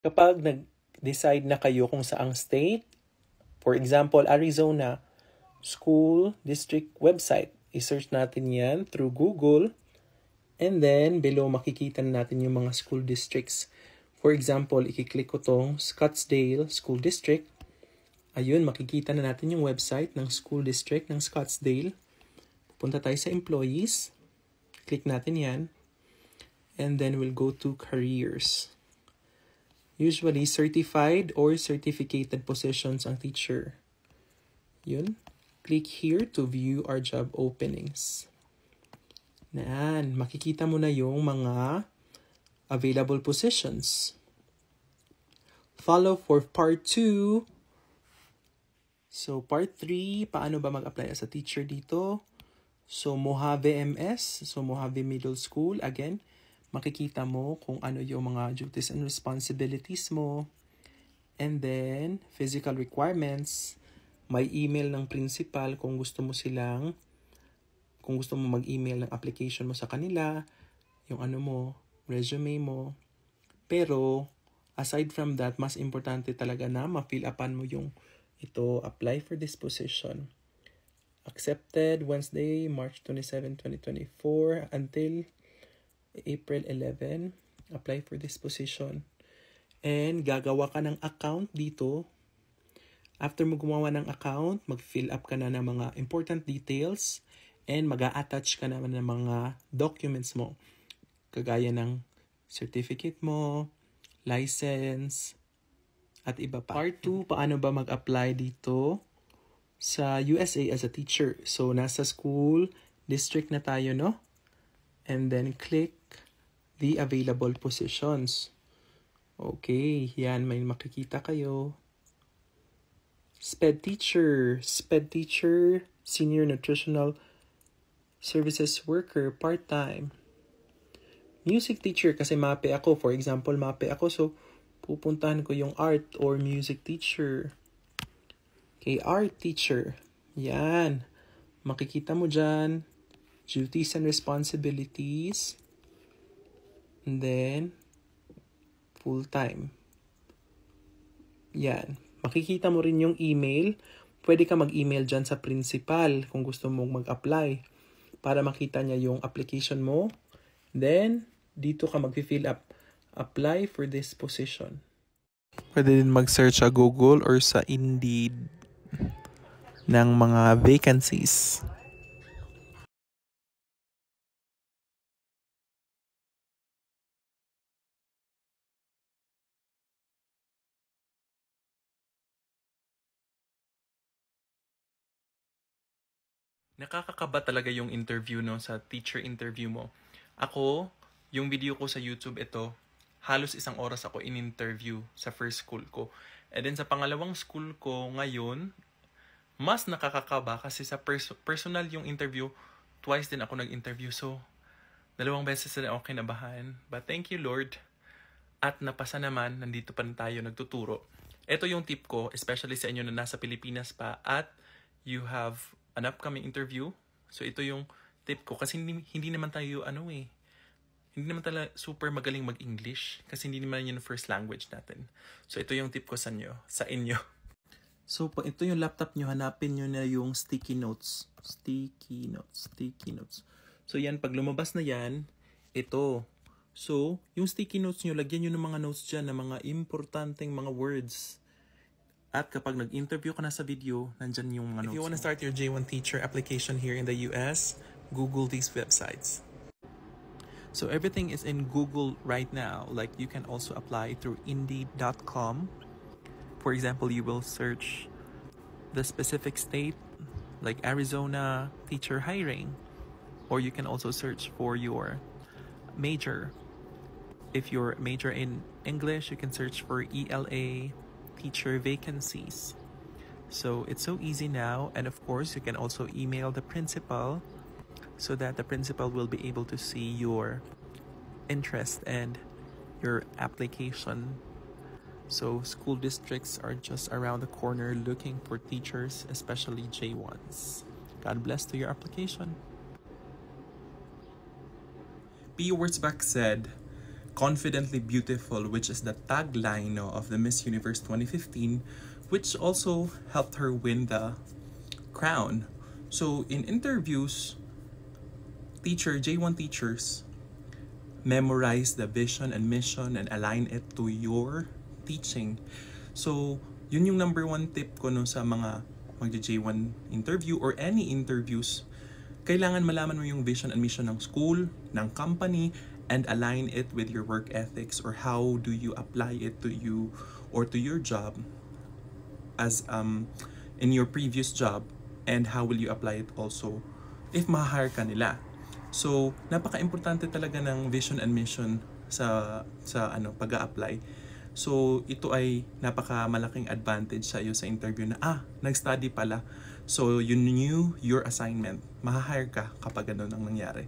Kapag nag-decide na kayo kung saang state, for example, Arizona, school district website, i-search natin yan through Google, and then below makikita natin yung mga school districts. For example, i-click ko tong Scottsdale School District. Ayun, makikita na natin yung website ng school district ng Scottsdale. Pupunta tayo sa employees. Click natin yan. And then we'll go to careers. Usually, certified or certificated positions ang teacher. Yun. Click here to view our job openings. Yan. Makikita mo na yung mga available positions. Follow for part 2. So, part 3, paano ba mag-apply as a teacher dito? So, Mojave MS, so Mojave Middle School, again, makikita mo kung ano yung mga duties and responsibilities mo. And then, physical requirements, may email ng principal kung gusto mo mag-email ng application mo sa kanila, yung ano mo, resume mo. Pero, aside from that, mas importante talaga na ma-fill upan mo yung ito, apply for this position. Accepted Wednesday, March 27, 2024 until April 11. Apply for this position. And gagawa ka ng account dito. After mo gumawa ng account, mag-fill up ka na ng mga important details and mag-a-attach ka naman ng mga documents mo. Kagaya ng certificate mo, license, at iba pa. Part 2, paano ba mag-apply dito sa USA as a teacher? So, nasa school district na tayo, no? And then, click the available positions. Okay, yan, may makikita kayo. SPED teacher, senior nutritional services worker, part-time. Music teacher, kasi MAPE ako. For example, MAPE ako. So, pupuntahan ko yung art or music teacher. Okay, art teacher. Yan. Makikita mo dyan. Duties and responsibilities. And then, full-time. Yan. Makikita mo rin yung email. Pwede ka mag-email dyan sa principal kung gusto mong mag-apply. Para makita niya yung application mo. Then, dito ka mag-fill up. Apply for this position. Pwede din mag-search sa Google or sa Indeed ng mga vacancies. Nakakakaba talaga yung interview, no, sa teacher interview mo. Ako, yung video ko sa YouTube ito, halos 1 oras ako in-interview sa first school ko. And then sa pangalawang school ko ngayon, mas nakakakaba kasi sa personal yung interview, twice din ako nag-interview. So, 2 beses na ako kinabahan. But thank you, Lord. At napasa naman, nandito pa rin tayo nagtuturo. Ito yung tip ko, especially sa inyo na nasa Pilipinas pa at you have an upcoming interview. So, ito yung tip ko. Kasi hindi naman tayo, hindi naman talaga super magaling mag-English. Kasi hindi naman yun first language natin. So, ito yung tip ko sa inyo. So, pag ito yung laptop nyo, hanapin nyo na yung sticky notes. Sticky notes. So, yan, pag lumabas na yan, ito. So, yung sticky notes nyo, lagyan nyo ng mga notes dyan, ng mga importanteng mga words. At kapag nag-interview ka na sa video, nandyan yung mga notes. If you want to start your J1 teacher application here in the US, Google these websites. So everything is in Google right now. Like you can also apply through Indeed.com. For example, you will search the specific state, like Arizona teacher hiring. Or you can also search for your major. If you're major in English, you can search for ELA teacher vacancies. So it's so easy now. And of course, you can also email the principal so that the principal will be able to see your interest and your application. So school districts are just around the corner looking for teachers, especially J1s. God bless to your application. P. Wurzbach said, confidently beautiful, which is the tagline of the Miss Universe 2015, which also helped her win the crown. So in interviews, J1 teachers memorize the vision and mission and align it to your teaching. So yun yung number one tip ko no sa mga mag-J1 interview or any interviews. Kailangan malaman mo yung vision and mission ng school, ng company, and align it with your work ethics, or how do you apply it to you or to your job as in your previous job, and how will you apply it also if ma-hire ka nila. So napaka-importante talaga ng vision and mission sa pag-a-apply. So ito ay napaka-malaking advantage sa iyo sa interview na nag-study pala. So you knew your assignment. Ma-hire ka kapag ganun ang nangyari.